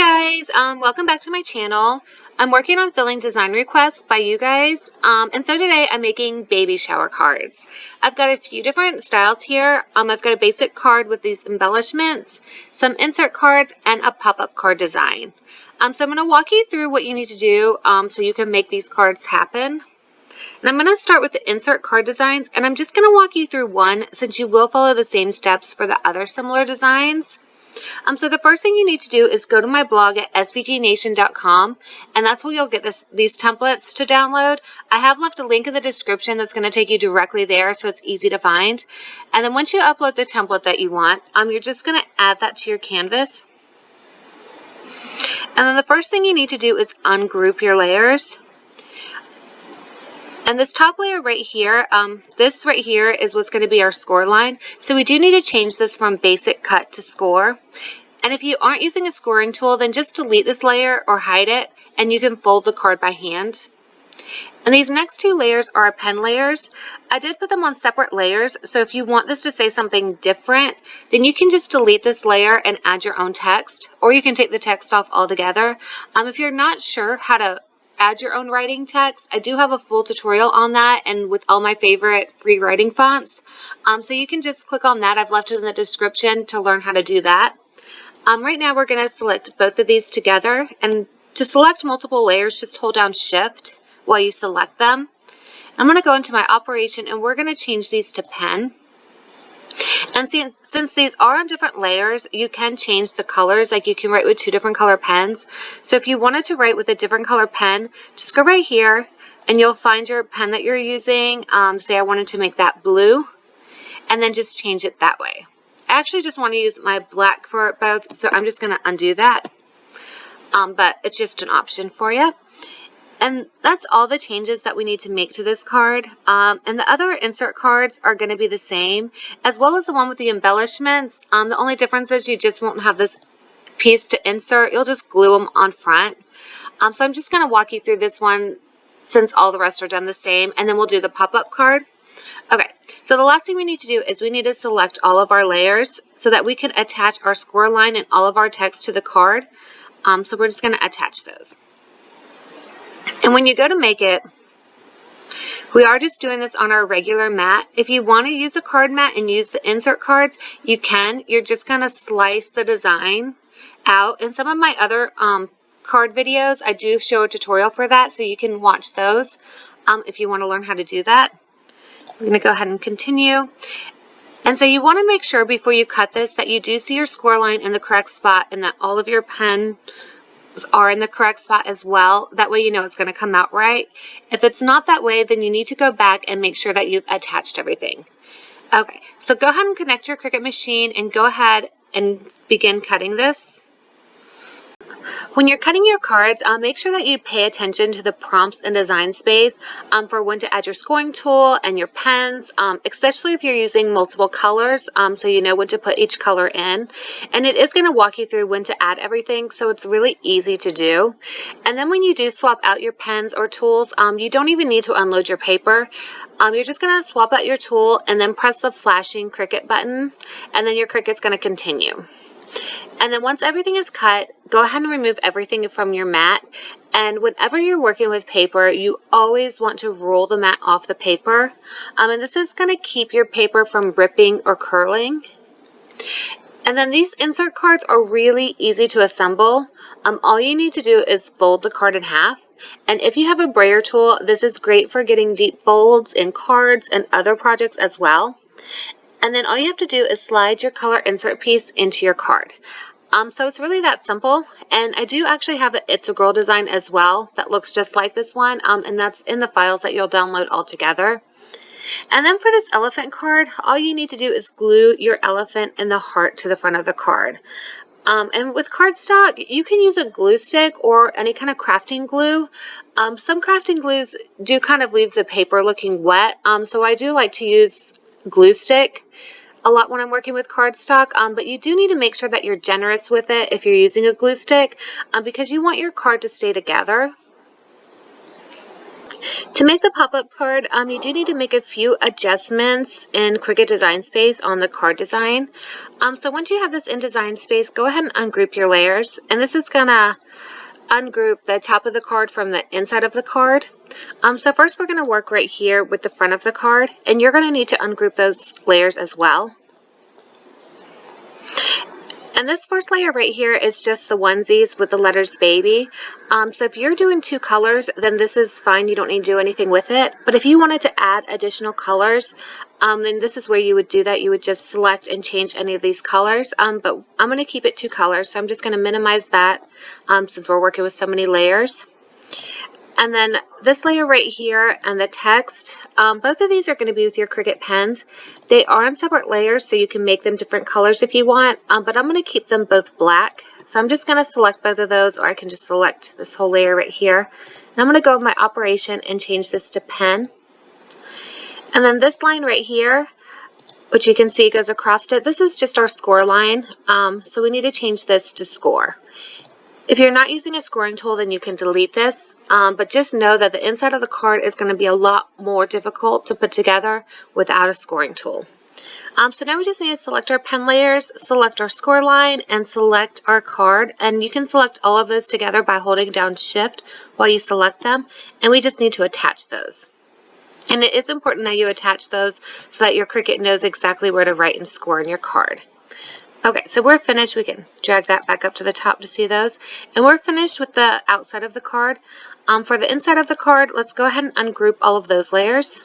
guys, welcome back to my channel. I'm working on filling design requests by you guys, and so today I'm making baby shower cards. I've got a few different styles here. I've got a basic card with these embellishments, some insert cards, and a pop-up card design. So I'm going to walk you through what you need to do so you can make these cards happen. And I'm going to start with the insert card designs, and I'm just going to walk you through one since you will follow the same steps for the other similar designs. So the first thing you need to do is go to my blog at svgnation.com, and that's where you'll get these templates to download. I have left a link in the description that's going to take you directly there, so it's easy to find. And then once you upload the template that you want, you're just going to add that to your canvas. And then the first thing you need to do is ungroup your layers. And this top layer right here, this right here is what's going to be our score line. So we do need to change this from basic cut to score. And if you aren't using a scoring tool, then just delete this layer or hide it, and you can fold the card by hand. And these next two layers are our pen layers. I did put them on separate layers, so if you want this to say something different, then you can just delete this layer and add your own text, or you can take the text off altogether. If you're not sure how to add your own writing text, I do have a full tutorial on that and with all my favorite free writing fonts. So you can just click on that. I've left it in the description to learn how to do that. Right now we're going to select both of these together, and to select multiple layers, just hold down Shift while you select them. I'm going to go into my operation, and we're going to change these to pen. And since these are on different layers, you can change the colors. Like you can write with two different color pens. So if you wanted to write with a different color pen, just go right here and you'll find your pen that you're using. Say I wanted to make that blue, and then just change it that way. I actually just want to use my black for both, so I'm just going to undo that. But it's just an option for you. And that's all the changes that we need to make to this card. And the other insert cards are going to be the same, as well as the one with the embellishments. The only difference is you just won't have this piece to insert. You'll just glue them on front. So I'm just going to walk you through this one since all the rest are done the same, and then we'll do the pop-up card. Okay, so the last thing we need to do is we need to select all of our layers so that we can attach our score line and all of our text to the card. So we're just going to attach those. And when you go to make it, we are just doing this on our regular mat. If you want to use a card mat and use the insert cards, you can. You're just going to slice the design out. In some of my other card videos, I do show a tutorial for that, so you can watch those if you want to learn how to do that. We're going to go ahead and continue. And so you want to make sure before you cut this that you do see your score line in the correct spot and that all of your pens are in the correct spot as well. That way you know it's going to come out right. If it's not that way, then you need to go back and make sure that you've attached everything. Okay, so go ahead and connect your Cricut machine and go ahead and begin cutting this. When you're cutting your cards, make sure that you pay attention to the prompts and design space for when to add your scoring tool and your pens, especially if you're using multiple colors, so you know when to put each color in. And it is going to walk you through when to add everything, so it's really easy to do. And then when you do swap out your pens or tools, you don't even need to unload your paper. You're just going to swap out your tool and then press the flashing Cricut button, and then your Cricut's going to continue. And then once everything is cut, go ahead and remove everything from your mat. And whenever you're working with paper, you always want to roll the mat off the paper. And this is going to keep your paper from ripping or curling. And then these insert cards are really easy to assemble. All you need to do is fold the card in half. And if you have a brayer tool, this is great for getting deep folds in cards and other projects as well. And then all you have to do is slide your color insert piece into your card. So it's really that simple. And I do actually have an It's a Girl design as well that looks just like this one. And that's in the files that you'll download all together. And then for this elephant card, all you need to do is glue your elephant and the heart to the front of the card. And with cardstock, you can use a glue stick or any kind of crafting glue. Some crafting glues do kind of leave the paper looking wet. So I do like to use glue stick a lot when I'm working with cardstock, but you do need to make sure that you're generous with it if you're using a glue stick, because you want your card to stay together. To make the pop-up card, you do need to make a few adjustments in Cricut Design Space on the card design. So once you have this in Design Space, go ahead and ungroup your layers. And this is gonna ungroup the top of the card from the inside of the card. So first we're gonna work right here with the front of the card, and you're gonna need to ungroup those layers as well. And this first layer right here is just the onesies with the letters baby. So if you're doing 2 colors, then this is fine. You don't need to do anything with it. But if you wanted to add additional colors, then this is where you would do that. You would just select and change any of these colors. But I'm going to keep it 2 colors. So I'm just going to minimize that since we're working with so many layers. And then this layer right here and the text, both of these are going to be with your Cricut pens. They are on separate layers, so you can make them different colors if you want, but I'm going to keep them both black. So I'm just going to select both of those, or I can just select this whole layer right here. And I'm going to go with my operation and change this to pen. And then this line right here, which you can see goes across it, this is just our score line. So we need to change this to score. If you're not using a scoring tool, then you can delete this, but just know that the inside of the card is going to be a lot more difficult to put together without a scoring tool. So now we just need to select our pen layers, select our score line, and select our card. And you can select all of those together by holding down Shift while you select them, and we just need to attach those. And it is important that you attach those so that your Cricut knows exactly where to write and score in your card. Okay, so we're finished. We can drag that back up to the top to see those. And we're finished with the outside of the card. For the inside of the card, let's go ahead and ungroup all of those layers.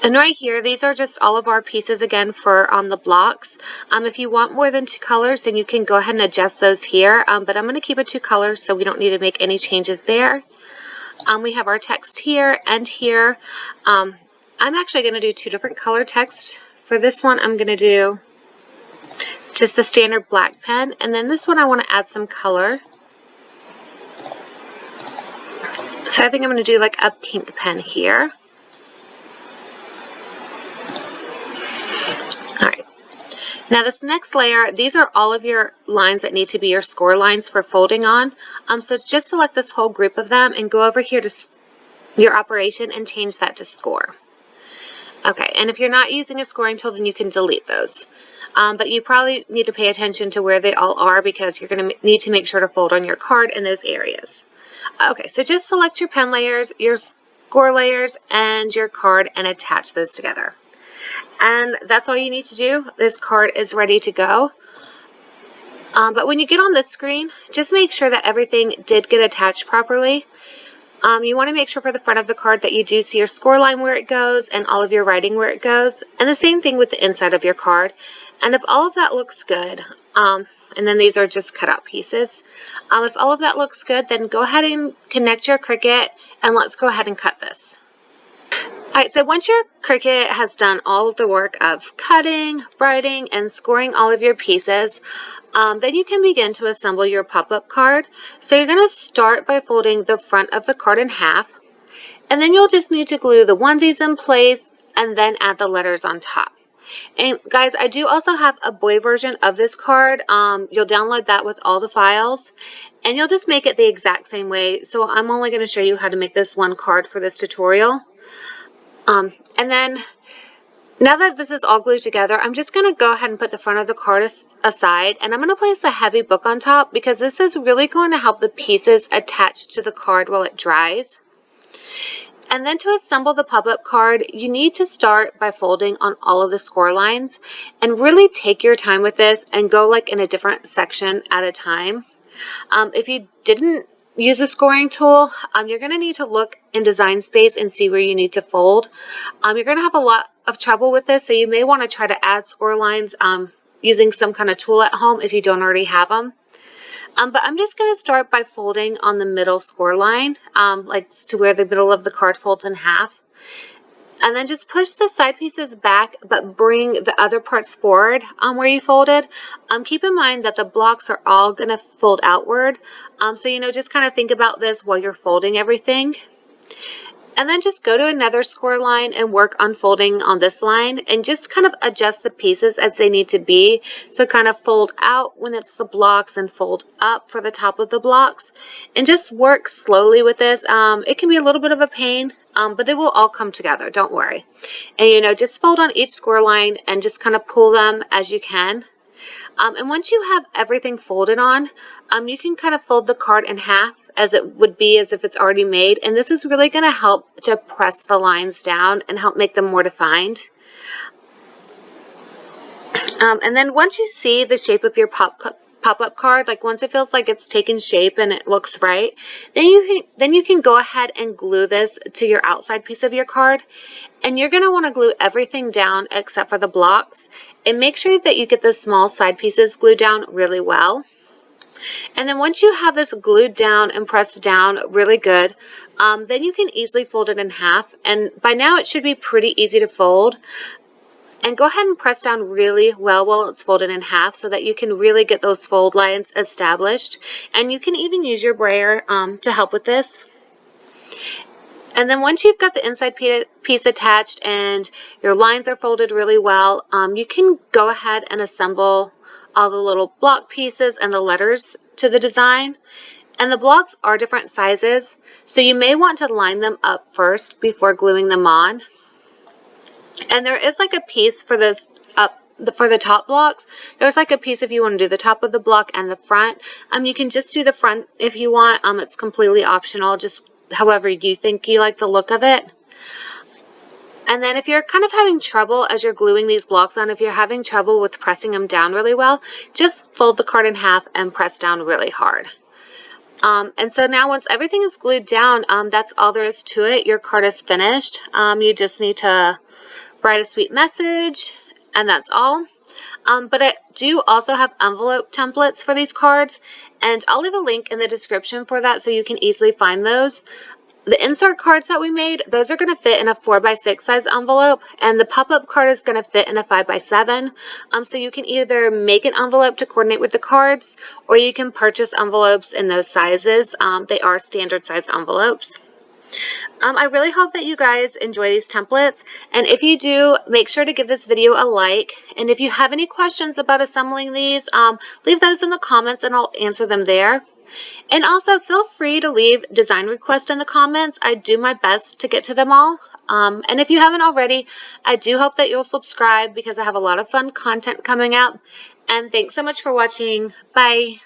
And right here, these are just all of our pieces again for on the blocks. If you want more than 2 colors, then you can go ahead and adjust those here. But I'm going to keep it 2 colors so we don't need to make any changes there. We have our text here and here. I'm actually going to do 2 different color text. For this one, I'm going to do just the standard black pen, and then this one I want to add some color. So I think I'm going to do like a pink pen here. Alright, now this next layer, these are all of your lines that need to be your score lines for folding on. So just select this whole group of them and go over here to your operation and change that to score. Okay, and if you're not using a scoring tool, then you can delete those. But you probably need to pay attention to where they all are because you're going to need to make sure to fold on your card in those areas. Okay, so just select your pen layers, your score layers, and your card and attach those together. And that's all you need to do. This card is ready to go. But when you get on this screen, just make sure that everything did get attached properly. You want to make sure for the front of the card that you do see your score line where it goes and all of your writing where it goes. And the same thing with the inside of your card. And if all of that looks good, and then these are just cut out pieces. If all of that looks good, then go ahead and connect your Cricut and let's go ahead and cut this. Alright, so once your Cricut has done all of the work of cutting, writing, and scoring all of your pieces, then you can begin to assemble your pop-up card. So you're going to start by folding the front of the card in half, and then you'll just need to glue the onesies in place and then add the letters on top. And guys, I do also have a boy version of this card. You'll download that with all the files, and you'll just make it the exact same way. So I'm only going to show you how to make this one card for this tutorial. And then now that this is all glued together, I'm just going to go ahead and put the front of the card aside, and I'm going to place a heavy book on top because this is really going to help the pieces attach to the card while it dries. And then to assemble the pop-up card, you need to start by folding on all of the score lines and really take your time with this and go like in a different section at a time. If you didn't use a scoring tool, you're going to need to look in Design Space and see where you need to fold. You're going to have a lot of trouble with this, so you may want to try to add score lines using some kind of tool at home if you don't already have them. But I'm just going to start by folding on the middle score line, like to where the middle of the card folds in half. And then just push the side pieces back, but bring the other parts forward where you folded. Keep in mind that the blocks are all going to fold outward. So, just kind of think about this while you're folding everything. And then just go to another score line and work on folding on this line and just kind of adjust the pieces as they need to be. So kind of fold out when it's the blocks and fold up for the top of the blocks. And just work slowly with this. It can be a little bit of a pain, but they will all come together, don't worry. And just fold on each score line and just kind of pull them as you can. And once you have everything folded on, you can kind of fold the card in half as it would be as if it's already made. And this is really going to help to press the lines down and help make them more defined. And then once you see the shape of your pop-up card, like once it feels like it's taken shape and it looks right, then you can go ahead and glue this to your outside piece of your card. And you're going to want to glue everything down except for the blocks. And make sure that you get the small side pieces glued down really well. And then once you have this glued down and pressed down really good, then you can easily fold it in half. And by now it should be pretty easy to fold. And go ahead and press down really well while it's folded in half so that you can really get those fold lines established. And you can even use your brayer to help with this. And then once you've got the inside piece attached and your lines are folded really well, you can go ahead and assemble all the little block pieces and the letters to the design. And the blocks are different sizes, so you may want to line them up first before gluing them on. And there is like a piece for this for the top blocks. There's like a piece if you want to do the top of the block and the front. You can just do the front if you want. It's completely optional, just however you think you like the look of it. And then if you're kind of having trouble as you're gluing these blocks on, if you're having trouble with pressing them down really well, just fold the card in half and press down really hard. And so now once everything is glued down, that's all there is to it. Your card is finished. You just need to write a sweet message, and that's all. But I do also have envelope templates for these cards, and I'll leave a link in the description for that so you can easily find those. The insert cards that we made, those are going to fit in a 4x6 size envelope, and the pop-up card is going to fit in a 5x7. So you can either make an envelope to coordinate with the cards, or you can purchase envelopes in those sizes. They are standard size envelopes. I really hope that you guys enjoy these templates, and if you do, make sure to give this video a like. And if you have any questions about assembling these, leave those in the comments and I'll answer them there. And also feel free to leave design requests in the comments. I do my best to get to them all. And if you haven't already, I do hope that you'll subscribe because I have a lot of fun content coming up. And thanks so much for watching. Bye.